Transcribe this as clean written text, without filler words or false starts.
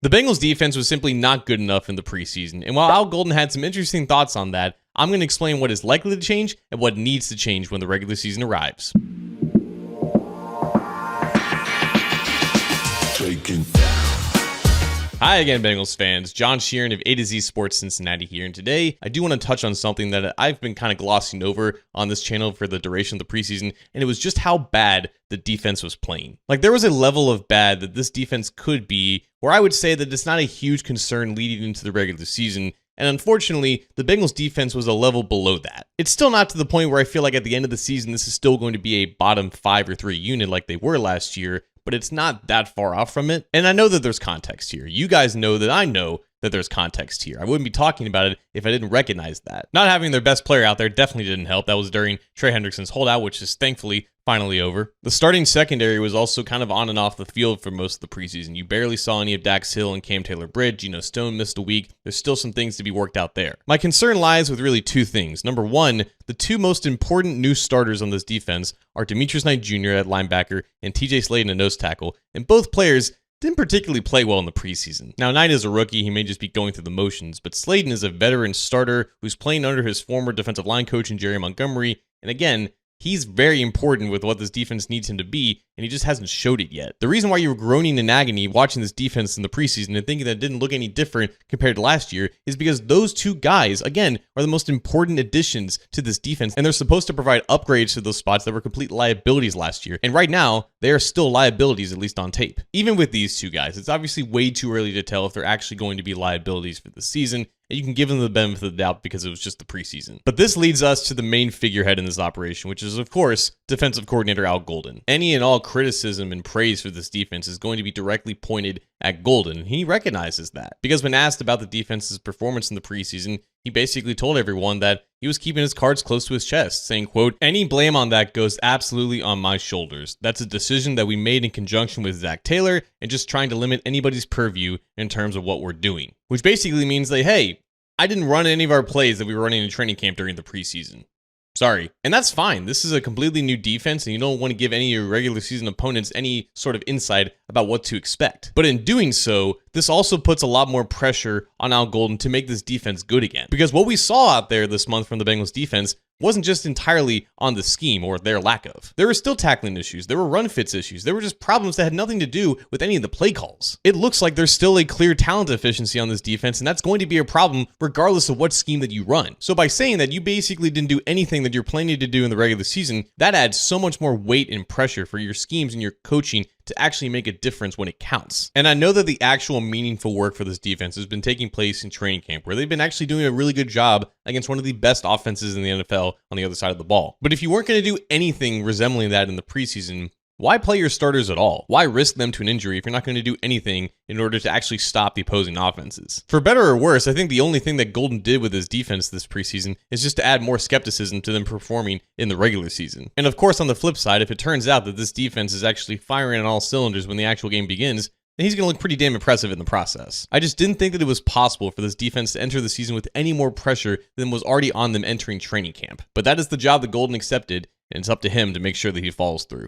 The Bengals defense was simply not good enough in the preseason, and while Al Golden had some interesting thoughts on that, I'm going to explain what is likely to change and what needs to change when the regular season arrives. Hi again, Bengals fans. John Sheeran of A to Z Sports Cincinnati here, and today I do want to touch on something that I've been kind of glossing over on this channel for the duration of the preseason, and it was just how bad the defense was playing. Like, there was a level of bad that this defense could be, where I would say that it's not a huge concern leading into the regular season, and unfortunately, the Bengals defense was a level below that. It's still not to the point where I feel like at the end of the season, this is still going to be a bottom 5 or 3 unit like they were last year, but it's not that far off from it. And I know that there's context here. You guys know that I know that there's context here. I wouldn't be talking about it if I didn't recognize that. Not having their best player out there definitely didn't help. That was during Trey Hendrickson's holdout, which is thankfully finally over. The starting secondary was also kind of on and off the field for most of the preseason. You barely saw any of Dax Hill and Cam Taylor-Britt. Stone missed a week. There's still some things to be worked out there. My concern lies with really two things. Number one, the two most important new starters on this defense are Demetrius Knight Jr. at linebacker and TJ Slaton at nose tackle, and both players didn't particularly play well in the preseason. Now, Knight is a rookie. He may just be going through the motions, but Slaton is a veteran starter who's playing under his former defensive line coach in Jerry Montgomery, and again, he's very important with what this defense needs him to be, and he just hasn't showed it yet. The reason why you were groaning in agony watching this defense in the preseason and thinking that it didn't look any different compared to last year is because those two guys, again, are the most important additions to this defense, and they're supposed to provide upgrades to those spots that were complete liabilities last year. And right now, they are still liabilities, at least on tape. Even with these two guys, it's obviously way too early to tell if they're actually going to be liabilities for the season, and you can give them the benefit of the doubt because it was just the preseason. But this leads us to the main figurehead in this operation, which is, of course, defensive coordinator Al Golden. Any and all criticism and praise for this defense is going to be directly pointed at Golden, and he recognizes that. Because when asked about the defense's performance in the preseason, he basically told everyone that he was keeping his cards close to his chest, saying, quote, "Any blame on that goes absolutely on my shoulders. That's a decision that we made in conjunction with Zach Taylor and just trying to limit anybody's purview in terms of what we're doing." Which basically means that, hey, I didn't run any of our plays that we were running in training camp during the preseason. Sorry. And that's fine. This is a completely new defense, and you don't want to give any of your regular season opponents any sort of insight about what to expect. But in doing so, this also puts a lot more pressure on Al Golden to make this defense good again. Because what we saw out there this month from the Bengals defense wasn't just entirely on the scheme or their lack of. There were still tackling issues. There were run fits issues. There were just problems that had nothing to do with any of the play calls. It looks like there's still a clear talent deficiency on this defense, and that's going to be a problem regardless of what scheme that you run. So by saying that you basically didn't do anything that you're planning to do in the regular season, that adds so much more weight and pressure for your schemes and your coaching to actually make a difference when it counts. And I know that the actual meaningful work for this defense has been taking place in training camp, where they've been actually doing a really good job against one of the best offenses in the NFL on the other side of the ball. But if you weren't going to do anything resembling that in the preseason, why play your starters at all? Why risk them to an injury if you're not going to do anything in order to actually stop the opposing offenses? For better or worse, I think the only thing that Golden did with his defense this preseason is just to add more skepticism to them performing in the regular season. And of course, on the flip side, if it turns out that this defense is actually firing on all cylinders when the actual game begins, then he's going to look pretty damn impressive in the process. I just didn't think that it was possible for this defense to enter the season with any more pressure than was already on them entering training camp. But that is the job that Golden accepted, and it's up to him to make sure that he follows through.